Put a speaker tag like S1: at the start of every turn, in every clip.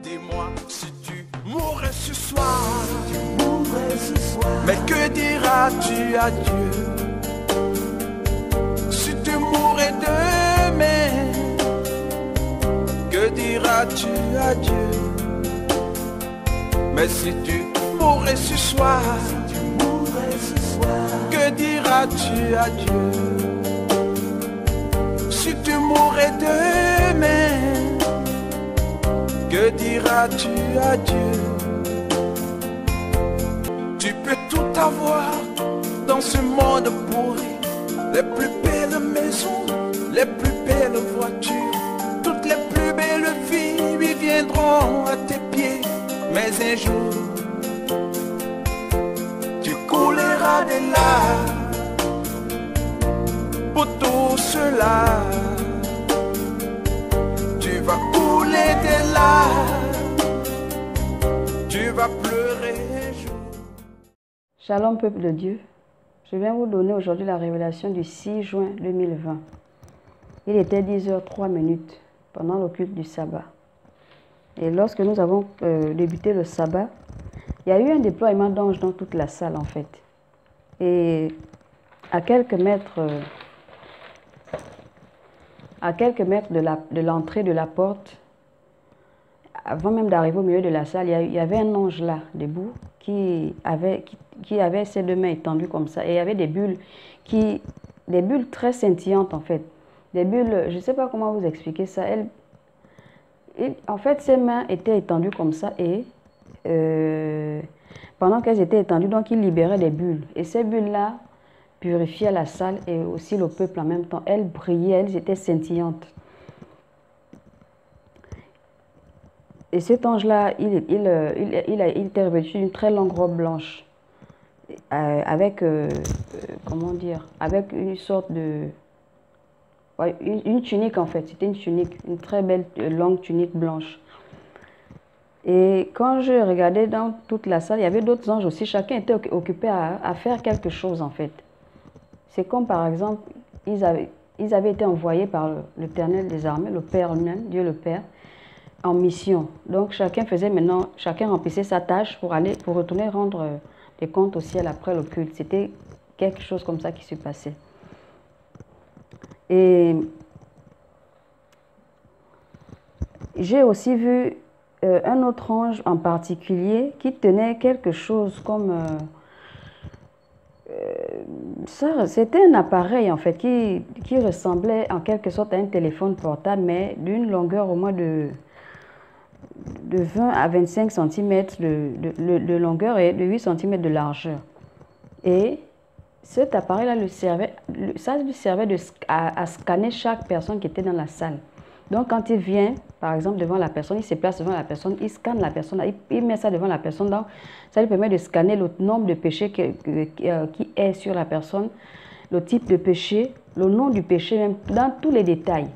S1: Dis-moi si tu mourrais ce soir, mais que diras-tu à Dieu? Si tu mourrais demain, que diras-tu à Dieu? Mais si tu mourrais ce soir, que diras-tu à Dieu? Si tu mourrais demain, que diras-tu à Dieu? Tu peux tout avoir dans ce monde pourri, les plus belles maisons, les plus belles voitures, toutes les plus belles filles lui viendront à tes pieds. Mais un jour, tu couleras de larmes pour tout cela. Tu vas couler des larmes, tu vas pleurer un jour.
S2: Shalom peuple de Dieu, je viens vous donner aujourd'hui la révélation du 6 juin 2020. Il était 10h03 pendant le culte du sabbat. Et lorsque nous avons débuté le sabbat, il y a eu un déploiement d'anges dans toute la salle en fait. Et à quelques mètres de l'entrée de la porte, avant même d'arriver au milieu de la salle, il y avait un ange là, debout, qui avait ses deux mains étendues comme ça. Et il y avait des bulles très scintillantes en fait. Des bulles, je ne sais pas comment vous expliquer ça. En fait, ses mains étaient étendues comme ça et pendant qu'elles étaient étendues, donc il libérait des bulles. Et ces bulles-là purifiaient la salle et aussi le peuple en même temps. Elles brillaient, elles étaient scintillantes. Et cet ange-là, il était revêtu d'une très longue robe blanche avec, comment dire, avec une sorte de... Ouais, une tunique en fait, c'était une tunique, une très belle longue tunique blanche. Et quand je regardais dans toute la salle, il y avait d'autres anges aussi, chacun était occupé à faire quelque chose en fait. C'est comme par exemple, ils avaient été envoyés par l'Éternel des armées, le Père lui-même, Dieu le Père, en mission. Donc chacun remplissait sa tâche pour retourner rendre des comptes au ciel après le culte. C'était quelque chose comme ça qui se passait. Et j'ai aussi vu un autre ange en particulier qui tenait quelque chose comme... c'était un appareil en fait qui ressemblait en quelque sorte à un téléphone portable, mais d'une longueur au moins de 20 à 25 cm de longueur et de 8 cm de largeur. Et cet appareil-là lui servait à scanner chaque personne qui était dans la salle. Donc, quand il vient, par exemple, devant la personne, il se place devant la personne, il scanne la personne, il met ça devant la personne. Donc, ça lui permet de scanner le nombre de péchés qui est sur la personne, le type de péché, le nom du péché, même dans tous les détails.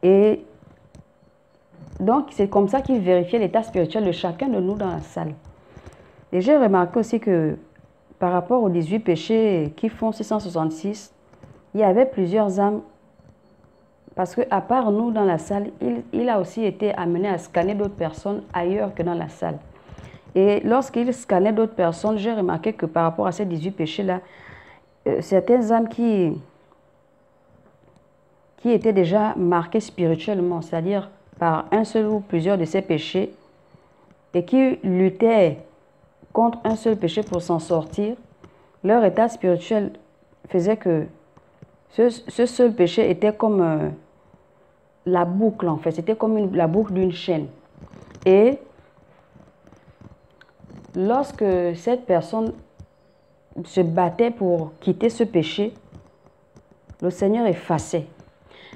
S2: Et donc, c'est comme ça qu'il vérifiait l'état spirituel de chacun de nous dans la salle. Et j'ai remarqué aussi que par rapport aux 18 péchés qui font 666, il y avait plusieurs âmes, parce qu'à part nous dans la salle, il a aussi été amené à scanner d'autres personnes ailleurs que dans la salle. Et lorsqu'il scannait d'autres personnes, j'ai remarqué que par rapport à ces 18 péchés-là, certaines âmes qui étaient déjà marquées spirituellement, c'est-à-dire par un seul ou plusieurs de ces péchés, et qui luttaient contre un seul péché pour s'en sortir, leur état spirituel faisait que ce seul péché était comme la boucle en fait, c'était comme la boucle d'une chaîne. Et lorsque cette personne se battait pour quitter ce péché, le Seigneur effaçait.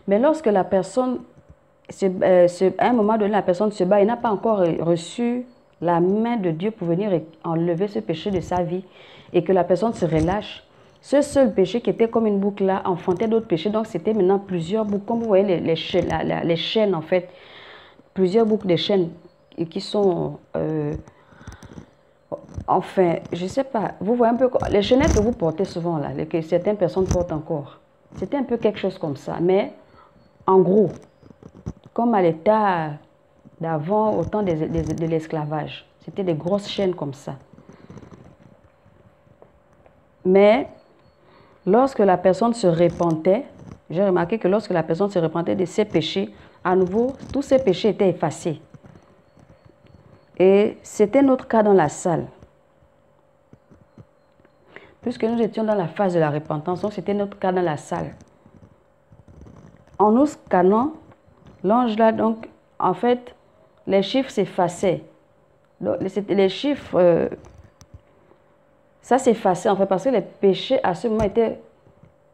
S2: Mais lorsque la personne, à un moment donné, la personne se bat, il n'a pas encore reçu la main de Dieu pour venir enlever ce péché de sa vie et que la personne se relâche. Ce seul péché qui était comme une boucle là enfantait d'autres péchés. Donc c'était maintenant plusieurs boucles. Comme vous voyez les chaînes en fait, plusieurs boucles de chaînes qui sont... enfin, je ne sais pas, vous voyez un peu les chaînettes que vous portez souvent là, que certaines personnes portent encore. C'était un peu quelque chose comme ça. Mais en gros, comme à l'état d'avant, au temps de l'esclavage. C'était des grosses chaînes comme ça. Mais lorsque la personne se repentait, j'ai remarqué que lorsque la personne se repentait de ses péchés, à nouveau, tous ses péchés étaient effacés. Et c'était notre cas dans la salle. Puisque nous étions dans la phase de la repentance, donc c'était notre cas dans la salle. En nous scannant, l'ange là, donc, en fait, les chiffres s'effaçaient. Les chiffres, ça s'effaçait en fait parce que les péchés à ce moment étaient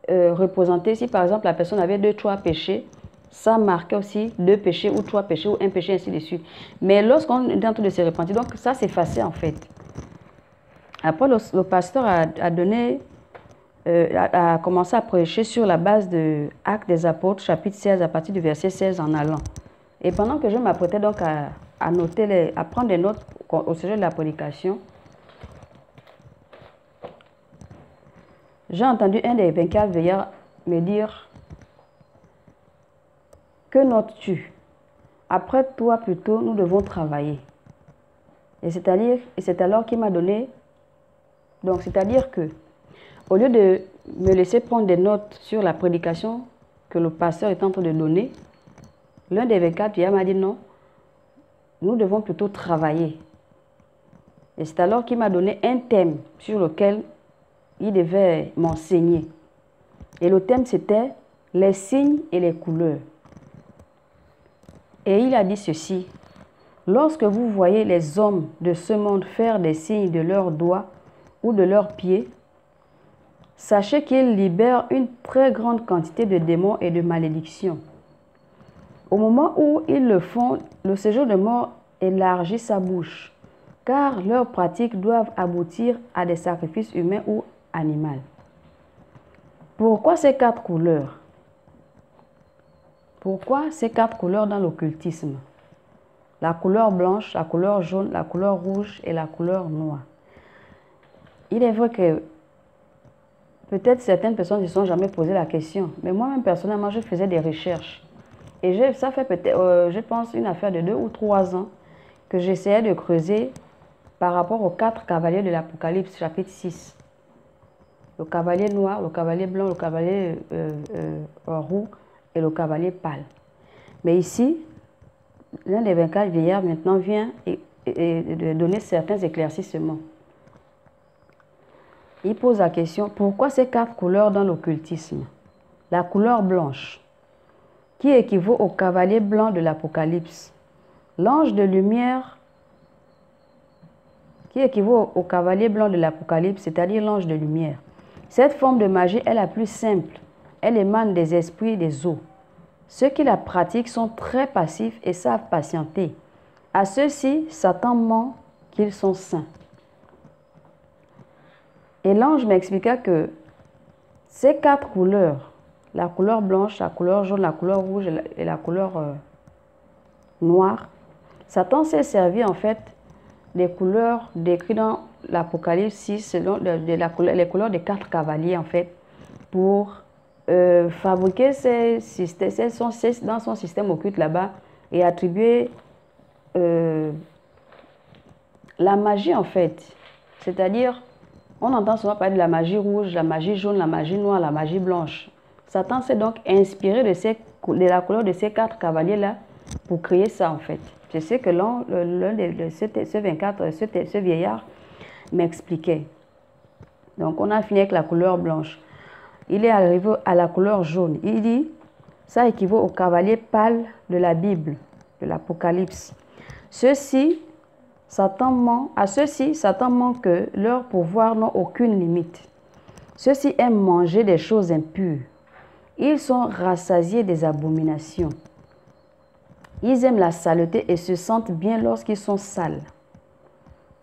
S2: représentés. Si par exemple la personne avait 2, 3 péchés, ça marquait aussi 2 péchés ou 3 péchés ou 1 péché, ainsi de suite. Mais lorsqu'on est en train de se repentir, donc ça s'effaçait en fait. Après, le pasteur a commencé à prêcher sur la base de Actes des Apôtres, chapitre 16, à partir du verset 16 en allant. Et pendant que je m'apprêtais donc à prendre des notes au sujet de la prédication, j'ai entendu un des 24 veillards me dire: que notes-tu? Après toi plutôt, nous devons travailler. Et c'est alors qu'il m'a donné. Donc, c'est-à-dire que, au lieu de me laisser prendre des notes sur la prédication que le pasteur est en train de donner, l'un des 24 veillards m'a dit non, nous devons plutôt travailler. Et c'est alors qu'il m'a donné un thème sur lequel il devait m'enseigner. Et le thème, c'était les signes et les couleurs. Et il a dit ceci: lorsque vous voyez les hommes de ce monde faire des signes de leurs doigts ou de leurs pieds, sachez qu'ils libèrent une très grande quantité de démons et de malédictions. Au moment où ils le font, le séjour de mort élargit sa bouche, car leurs pratiques doivent aboutir à des sacrifices humains ou animaux. Pourquoi ces 4 couleurs? Pourquoi ces 4 couleurs dans l'occultisme? La couleur blanche, la couleur jaune, la couleur rouge et la couleur noire. Il est vrai que peut-être certaines personnes ne se sont jamais posé la question, mais moi-même personnellement, je faisais des recherches. Et ça fait peut-être, je pense, une affaire de 2 ou 3 ans que j'essayais de creuser par rapport aux 4 cavaliers de l'Apocalypse, chapitre 6. Le cavalier noir, le cavalier blanc, le cavalier roux et le cavalier pâle. Mais ici, l'un des 24 vieillards maintenant vient de donner certains éclaircissements. Il pose la question: pourquoi ces 4 couleurs dans l'occultisme? La couleur blanche, qui équivaut au cavalier blanc de l'Apocalypse. L'ange de lumière, qui équivaut au cavalier blanc de l'Apocalypse, c'est-à-dire l'ange de lumière. Cette forme de magie est la plus simple. Elle émane des esprits des eaux. Ceux qui la pratiquent sont très passifs et savent patienter. À ceux-ci, Satan ment qu'ils sont saints. Et l'ange m'expliqua que ces 4 couleurs, la couleur blanche, la couleur jaune, la couleur rouge et la couleur noire, Satan s'est servi en fait des couleurs décrites dans l'Apocalypse 6, selon les couleurs des 4 cavaliers en fait, pour fabriquer dans son système occulte là-bas et attribuer la magie en fait. C'est-à-dire, on entend souvent parler de la magie rouge, la magie jaune, la magie noire, la magie blanche. Satan s'est donc inspiré de la couleur de ces 4 cavaliers-là pour créer ça en fait. Je sais que l'un de ce 24, ce vieillard m'expliquait. Donc on a fini avec la couleur blanche. Il est arrivé à la couleur jaune. Il dit, ça équivaut au cavalier pâle de la Bible, de l'Apocalypse. À ceux-ci, Satan ment que leurs pouvoirs n'ont aucune limite. Ceux-ci aiment manger des choses impures. Ils sont rassasiés des abominations. Ils aiment la saleté et se sentent bien lorsqu'ils sont sales.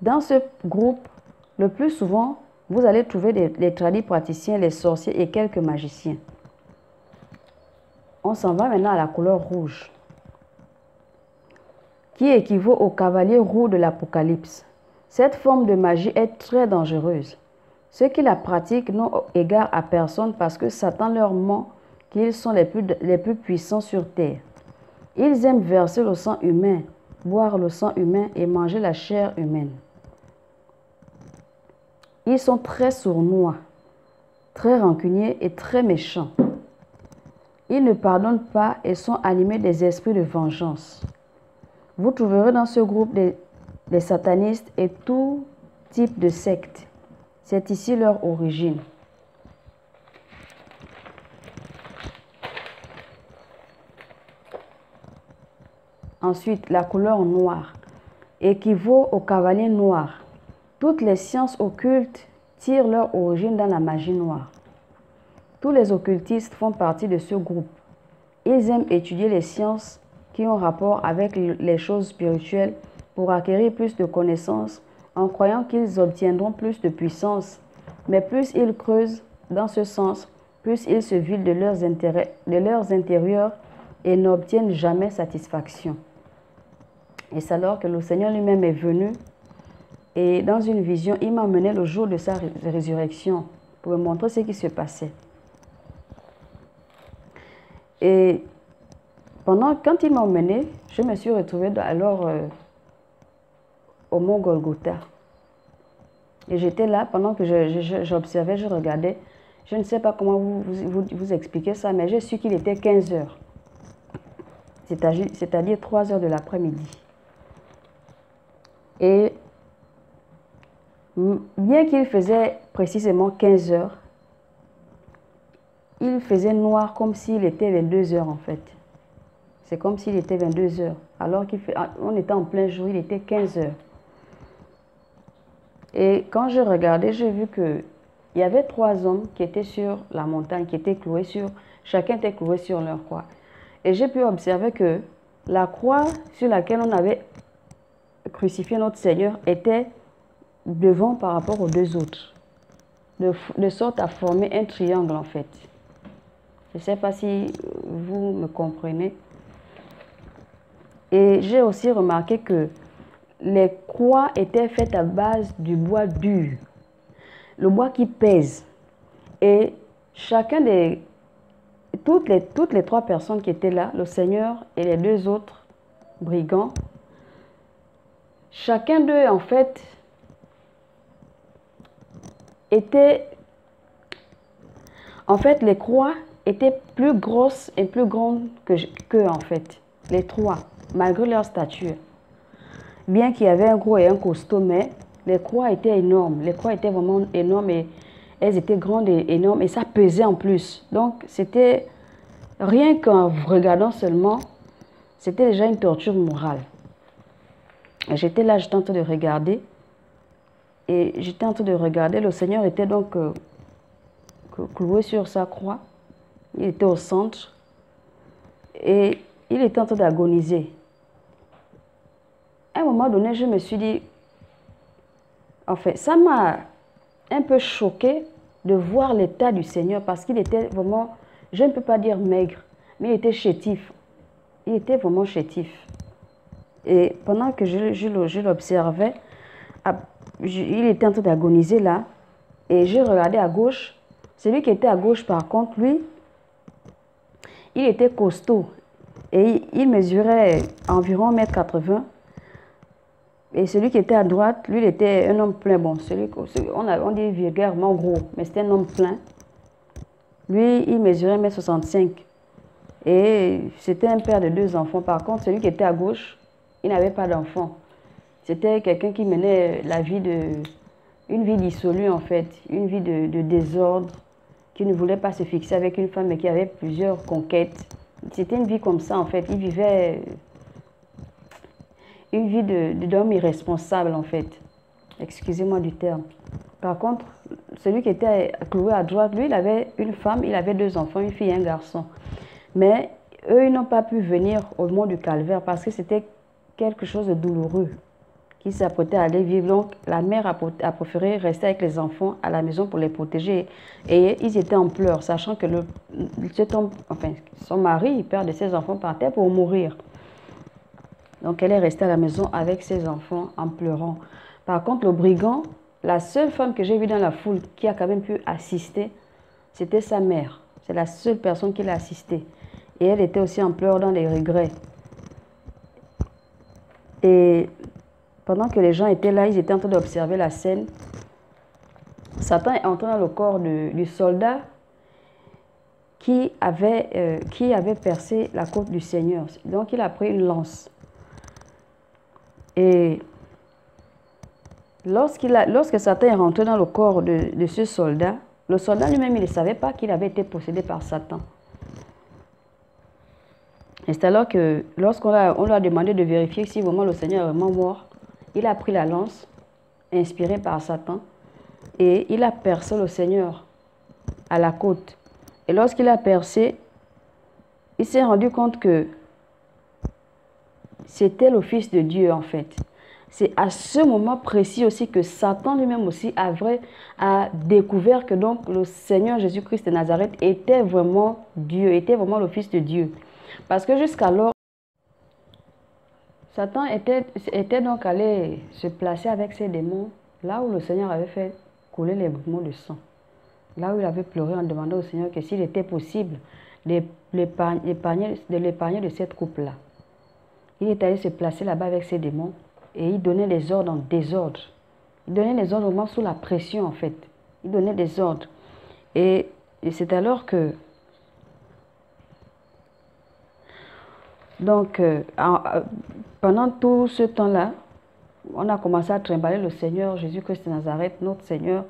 S2: Dans ce groupe, le plus souvent, vous allez trouver les tradis praticiens, les sorciers et quelques magiciens. On s'en va maintenant à la couleur rouge, qui équivaut au cavalier roux de l'Apocalypse. Cette forme de magie est très dangereuse. Ceux qui la pratiquent n'ont égard à personne parce que Satan leur ment qu'ils sont les plus puissants sur terre. Ils aiment verser le sang humain boire le sang humain et manger la chair humaine. Ils sont très sournois, très rancuniers et très méchants. Ils ne pardonnent pas et sont animés des esprits de vengeance. Vous trouverez dans ce groupe des satanistes et tout type de sectes. C'est ici leur origine. Ensuite, la couleur noire équivaut au cavalier noir. Toutes les sciences occultes tirent leur origine dans la magie noire. Tous les occultistes font partie de ce groupe. Ils aiment étudier les sciences qui ont rapport avec les choses spirituelles pour acquérir plus de connaissances en croyant qu'ils obtiendront plus de puissance. Mais plus ils creusent dans ce sens, plus ils se vident de leurs intérieurs et n'obtiennent jamais satisfaction. Et c'est alors que le Seigneur lui-même est venu et dans une vision, il m'a emmené le jour de sa résurrection pour me montrer ce qui se passait. Et quand il m'a emmené, je me suis retrouvée alors au mont Golgotha. Et j'étais là, pendant que j'observais, je regardais. Je ne sais pas comment vous expliquer ça, mais j'ai su qu'il était 15 heures. C'est-à-dire 3 heures de l'après-midi. Et bien qu'il faisait précisément 15 heures, il faisait noir comme s'il était 22 heures en fait. C'est comme s'il était 22 heures. Alors qu'on était en plein jour, il était 15 heures. Et quand je regardais, j'ai vu qu'il y avait 3 hommes qui étaient sur la montagne, qui étaient cloués chacun était cloué sur leur croix. Et j'ai pu observer que la croix sur laquelle on avait crucifié notre Seigneur était devant par rapport aux 2 autres, de sorte à former un triangle en fait. Je ne sais pas si vous me comprenez. Et j'ai aussi remarqué que les croix étaient faites à base du bois dur, le bois qui pèse. Et toutes les 3 personnes qui étaient là, le Seigneur et les 2 autres brigands, chacun d'eux en fait les croix étaient plus grosses et plus grandes qu'eux en fait, les 3, malgré leur stature. Bien qu'il y avait un gros et un costaud, mais les croix étaient énormes. Les croix étaient vraiment énormes et elles étaient grandes et énormes et ça pesait en plus. Donc c'était, rien qu'en regardant seulement, c'était déjà une torture morale. J'étais là, j'étais en train de regarder. Et j'étais en train de regarder, le Seigneur était donc cloué sur sa croix. Il était au centre. Et il était en train d'agoniser. À un moment donné, je me suis dit, en fait, ça m'a un peu choqué de voir l'état du Seigneur parce qu'il était vraiment, je ne peux pas dire maigre, mais il était chétif. Il était vraiment chétif. Et pendant que je l'observais, il était en train d'agoniser là. Et j'ai regardé à gauche. Celui qui était à gauche, par contre, lui, il était costaud. Et il mesurait environ 1,80 m. Et celui qui était à droite, lui, il était un homme plein. Bon, on dit vulgairement gros, mais c'était un homme plein. Lui, il mesurait 1,65 m. Et c'était un père de 2 enfants. Par contre, celui qui était à gauche, il n'avait pas d'enfant. C'était quelqu'un qui menait une vie dissolue en fait, une vie de désordre, qui ne voulait pas se fixer avec une femme, mais qui avait plusieurs conquêtes. C'était une vie comme ça en fait. Il vivait une vie d'homme irresponsable en fait. Excusez-moi du terme. Par contre, celui qui était cloué à droite, lui, il avait une femme, il avait 2 enfants, une fille et un garçon. Mais eux, ils n'ont pas pu venir au mont du Calvaire parce que c'était quelque chose de douloureux qui s'apprêtait à aller vivre. Donc, la mère a préféré rester avec les enfants à la maison pour les protéger. Et ils étaient en pleurs, sachant que cet homme, enfin, son mari, père de ses enfants, partait pour mourir. Donc, elle est restée à la maison avec ses enfants en pleurant. Par contre, le brigand, la seule femme que j'ai vue dans la foule qui a quand même pu assister, c'était sa mère. C'est la seule personne qui l'a assistée. Et elle était aussi en pleurs dans les regrets. Et pendant que les gens étaient là, ils étaient en train d'observer la scène. Satan est entré dans le corps du soldat qui avait percé la côte du Seigneur. Donc il a pris une lance. Et lorsque Satan est rentré dans le corps de ce soldat, le soldat lui-même, il ne savait pas qu'il avait été possédé par Satan. Et c'est alors que lorsqu'on lui a demandé de vérifier si vraiment le Seigneur est vraiment mort, il a pris la lance, inspirée par Satan, et il a percé le Seigneur à la côte. Et lorsqu'il a percé, il s'est rendu compte que c'était le Fils de Dieu en fait. C'est à ce moment précis aussi que Satan lui-même aussi a découvert que donc le Seigneur Jésus-Christ de Nazareth était vraiment Dieu, était vraiment le Fils de Dieu. Parce que jusqu'alors, Satan était donc allé se placer avec ses démons là où le Seigneur avait fait couler les mots de sang. Là où il avait pleuré en demandant au Seigneur que s'il était possible de l'épargner de cette coupe-là. Il est allé se placer là-bas avec ses démons et il donnait des ordres en désordre. Il donnait des ordres vraiment sous la pression en fait. Il donnait des ordres. Et c'est alors que... Donc, pendant tout ce temps-là, on a commencé à trimballer le Seigneur Jésus-Christ de Nazareth, notre Seigneur,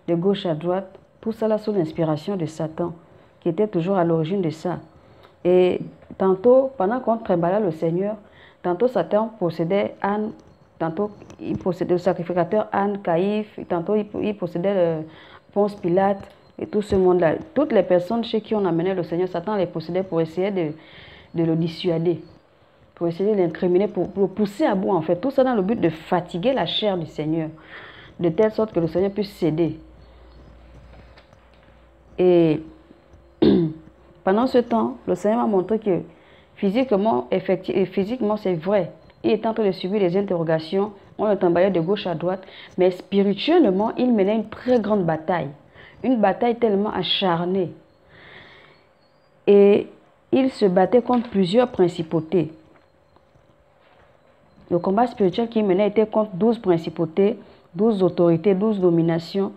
S2: de gauche à droite. Tout ça là sous l'inspiration de Satan, qui était toujours à l'origine de ça. Et tantôt, pendant qu'on trimballait le Seigneur, tantôt Satan possédait Anne, tantôt il possédait le sacrificateur Anne, Caïphe, tantôt il possédait le Ponce Pilate et tout ce monde-là. Toutes les personnes chez qui on amenait le Seigneur, Satan les possédait pour essayer de le dissuader, pour essayer de l'incriminer, pour le pousser à bout en fait. Tout ça dans le but de fatiguer la chair du Seigneur, de telle sorte que le Seigneur puisse céder. Et pendant ce temps, le Seigneur m'a montré que physiquement, c'est vrai. Il était en train de subir des interrogations, on le trimballait de gauche à droite, mais spirituellement, il menait une très grande bataille. Une bataille tellement acharnée. Et il se battait contre plusieurs principautés. Le combat spirituel qu'il menait était contre 12 principautés, 12 autorités, 12 dominations.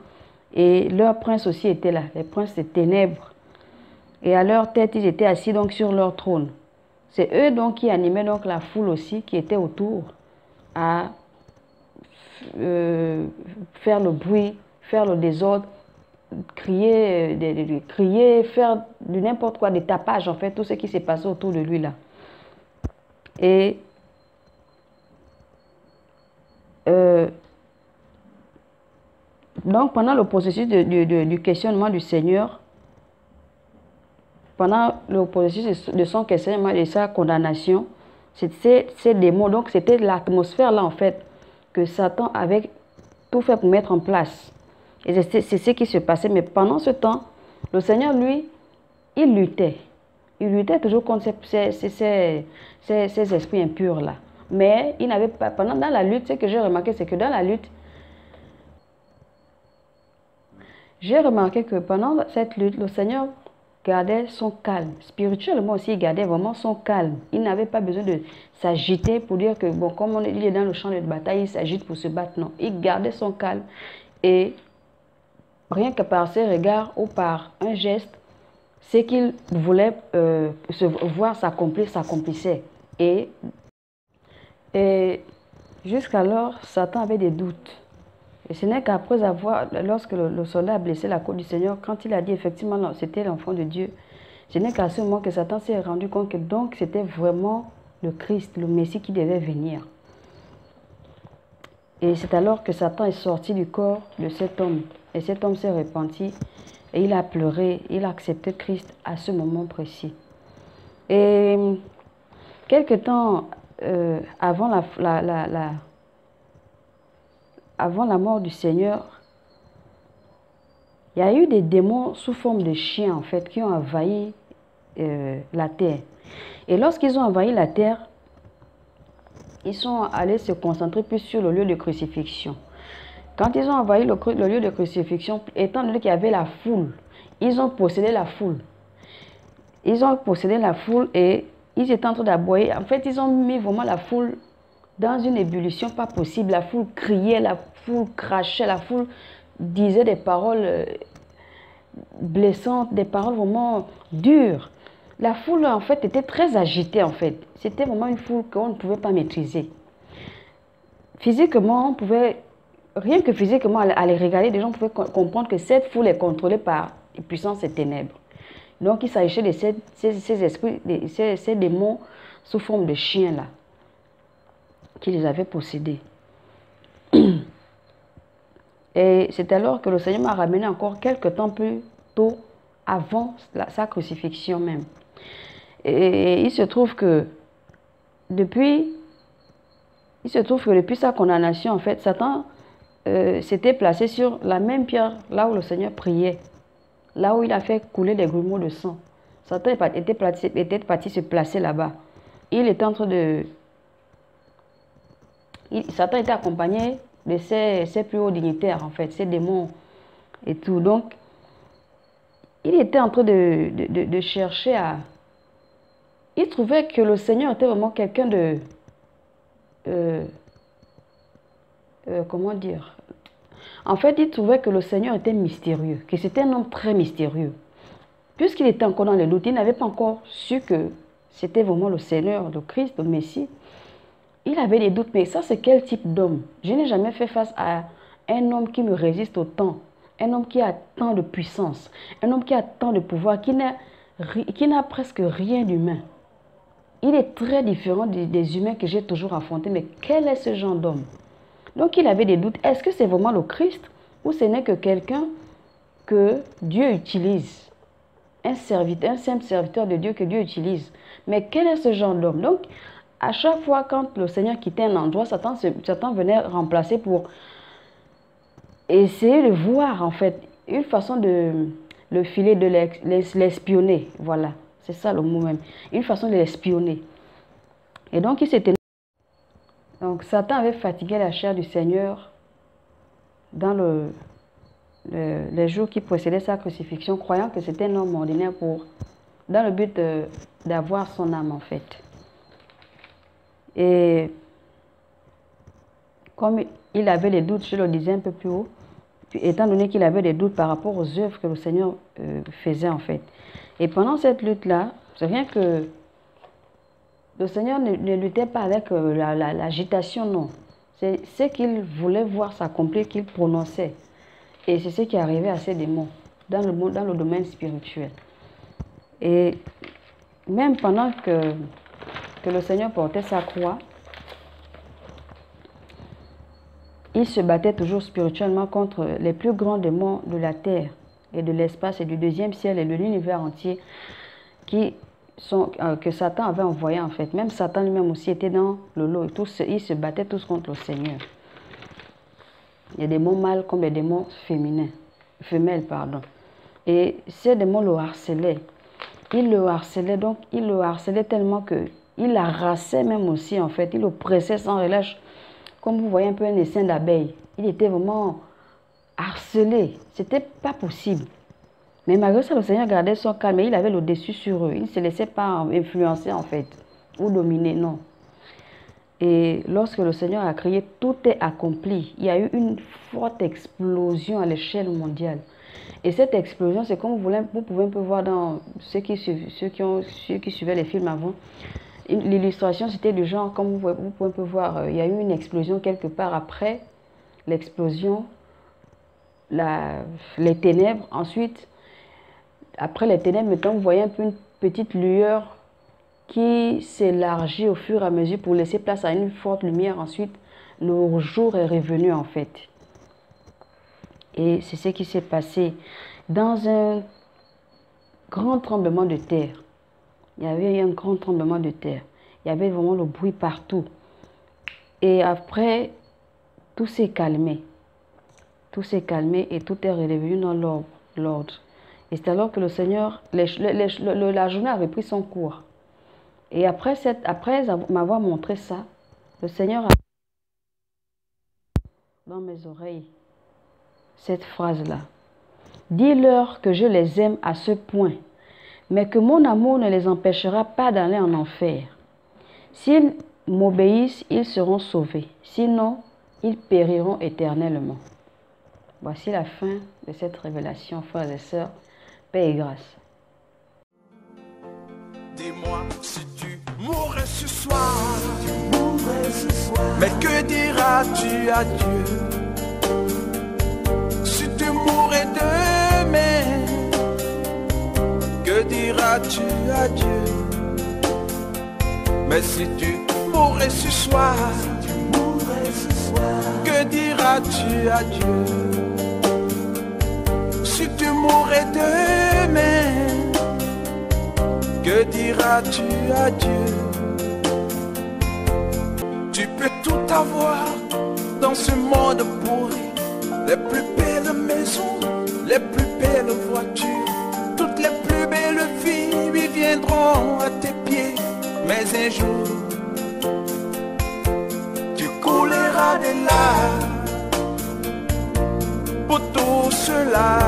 S2: Et leurs princes aussi étaient là, les princes des ténèbres. Et à leur tête, ils étaient assis donc sur leur trône. C'est eux donc qui animaient donc la foule aussi qui était autour à faire le bruit, faire le désordre, crier, faire de n'importe quoi, des tapages en fait, tout ce qui s'est passé autour de lui là. Et donc pendant le processus du questionnement du Seigneur, pendant le processus de son questionnement et de sa condamnation, ces démons, donc c'était l'atmosphère là en fait que Satan avait tout fait pour mettre en place. Et c'est ce qui se passait. Mais pendant ce temps, le Seigneur, lui, il luttait. Il luttait toujours contre ces esprits impurs là. Mais il n'avait pas, dans la lutte, ce que j'ai remarqué, c'est que dans la lutte, j'ai remarqué que pendant cette lutte, le Seigneur gardait son calme. Spirituellement aussi, il gardait vraiment son calme. Il n'avait pas besoin de s'agiter pour dire que, bon, comme il est dans le champ de bataille, il s'agite pour se battre. Non, il gardait son calme. Et rien que par ses regards ou par un geste, ce qu'il voulait se voir s'accomplir, s'accomplissait. Et jusqu'alors, Satan avait des doutes. Et ce n'est qu'après lorsque le soldat a blessé la côte du Seigneur, quand il a dit effectivement c'était l'enfant de Dieu, ce n'est qu'à ce moment que Satan s'est rendu compte que donc c'était vraiment le Christ, le Messie qui devait venir. Et c'est alors que Satan est sorti du corps de cet homme. Et cet homme s'est repenti et il a pleuré, il a accepté Christ à ce moment précis. Et quelque temps avant avant la mort du Seigneur, il y a eu des démons sous forme de chiens, en fait, qui ont envahi la terre. Et lorsqu'ils ont envahi la terre, ils sont allés se concentrer plus sur le lieu de crucifixion. Quand ils ont envahi le lieu de crucifixion, étant donné qu'il y avait la foule, ils ont possédé la foule. Ils ont possédé la foule et ils étaient en train d'aboyer. En fait, ils ont mis vraiment la foule dans une ébullition pas possible. La foule criait, la foule crachait, la foule disait des paroles blessantes, des paroles vraiment dures. La foule, en fait, était très agitée, en fait. C'était vraiment une foule qu'on ne pouvait pas maîtriser. Physiquement, on pouvait, rien que physiquement, à les regarder, les gens pouvaient comprendre que cette foule est contrôlée par les puissances et ténèbres. Donc, il s'agissait de ces esprits, ces démons sous forme de chiens, là, qui les avaient possédés. Et c'est alors que le Seigneur m'a ramené encore quelques temps plus tôt, avant sa crucifixion même. Et il se trouve que depuis sa condamnation, en fait, Satan s'était placé sur la même pierre, là où le Seigneur priait, là où il a fait couler des grumeaux de sang. Satan était parti se placer là-bas. Il était en train de... Satan était accompagné de ses plus hauts dignitaires, en fait, ses démons et tout. Donc, il était en train de chercher à... Il trouvait que le Seigneur était vraiment quelqu'un de... comment dire? En fait, il trouvait que le Seigneur était mystérieux, que c'était un homme très mystérieux. Puisqu'il était encore dans le doute, il n'avait pas encore su que c'était vraiment le Seigneur, le Christ, le Messie. Il avait des doutes, mais ça, c'est quel type d'homme? Je n'ai jamais fait face à un homme qui me résiste autant, un homme qui a tant de puissance, un homme qui a tant de pouvoir, qui n'a presque rien d'humain. Il est très différent des humains que j'ai toujours affrontés, mais quel est ce genre d'homme? Donc il avait des doutes, est-ce que c'est vraiment le Christ ou ce n'est que quelqu'un que Dieu utilise? Un simple serviteur de Dieu que Dieu utilise. Mais quel est ce genre d'homme? Donc, à chaque fois quand le Seigneur quittait un endroit, Satan venait remplacer pour essayer de voir, en fait, une façon de le filer, de l'espionner. Voilà, c'est ça le mot même. Une façon de l'espionner. Et donc, donc, Satan avait fatigué la chair du Seigneur dans les jours qui précédaient sa crucifixion, croyant que c'était un homme ordinaire dans le but d'avoir son âme, en fait. Et comme il avait des doutes, je le disais un peu plus haut, étant donné qu'il avait des doutes par rapport aux œuvres que le Seigneur faisait, en fait. Et pendant cette lutte-là, c'est rien que le Seigneur ne luttait pas avec l'agitation, non. C'est ce qu'il voulait voir s'accomplir qu'il prononçait. Et c'est ce qui arrivait à ces démons dans le domaine spirituel. Et même pendant que le Seigneur portait sa croix, il se battait toujours spirituellement contre les plus grands démons de la terre et de l'espace et du deuxième ciel et de l'univers entier que Satan avait envoyé, en fait. Même Satan lui-même aussi était dans le lot. Ils se battaient tous contre le Seigneur. Il y a des démons mâles comme des démons femelles, pardon. Et ces démons le harcelaient. Il le harcelait tellement qu'il l'harassait même aussi, en fait. Il le pressait sans relâche. Comme vous voyez un peu un essaim d'abeilles. Il était vraiment harcelé. C'était pas possible. Mais malgré ça, le Seigneur gardait son calme et il avait le dessus sur eux. Il ne se laissait pas influencer, en fait, ou dominer, non. Et lorsque le Seigneur a crié, tout est accompli. Il y a eu une forte explosion à l'échelle mondiale. Et cette explosion, c'est comme vous pouvez un peu voir dans ceux qui suivaient les films avant. L'illustration, c'était du genre, comme vous pouvez un peu voir, il y a eu une explosion quelque part après l'explosion, les ténèbres. Ensuite, après les ténèbres, maintenant, vous voyez un peu une petite lueur qui s'élargit au fur et à mesure pour laisser place à une forte lumière. Ensuite, le jour est revenu, en fait. Et c'est ce qui s'est passé dans un grand tremblement de terre. Il y avait eu un grand tremblement de terre. Il y avait vraiment le bruit partout. Et après, tout s'est calmé. Tout s'est calmé et tout est redevenu dans l'ordre. Et c'est alors que le Seigneur, la journée avait pris son cours. Et après m'avoir montré ça, le Seigneur a dans mes oreilles cette phrase-là. Dis-leur que je les aime à ce point, mais que mon amour ne les empêchera pas d'aller en enfer. S'ils m'obéissent, ils seront sauvés. Sinon, ils périront éternellement. Voici la fin de cette révélation, frères et sœurs. Paix et grâce.
S1: Dis-moi si tu mourrais ce soir, mais que diras-tu à Dieu? Si tu mourrais demain, que diras-tu à Dieu? Mais si tu mourrais ce soir, que diras-tu à Dieu? Si tu mourrais demain, que diras-tu à Dieu? Tu peux tout avoir dans ce monde pourri, les plus belles maisons, les plus belles voitures, toutes les plus belles filles lui viendront à tes pieds. Mais un jour, tu couleras des larmes pour tout cela.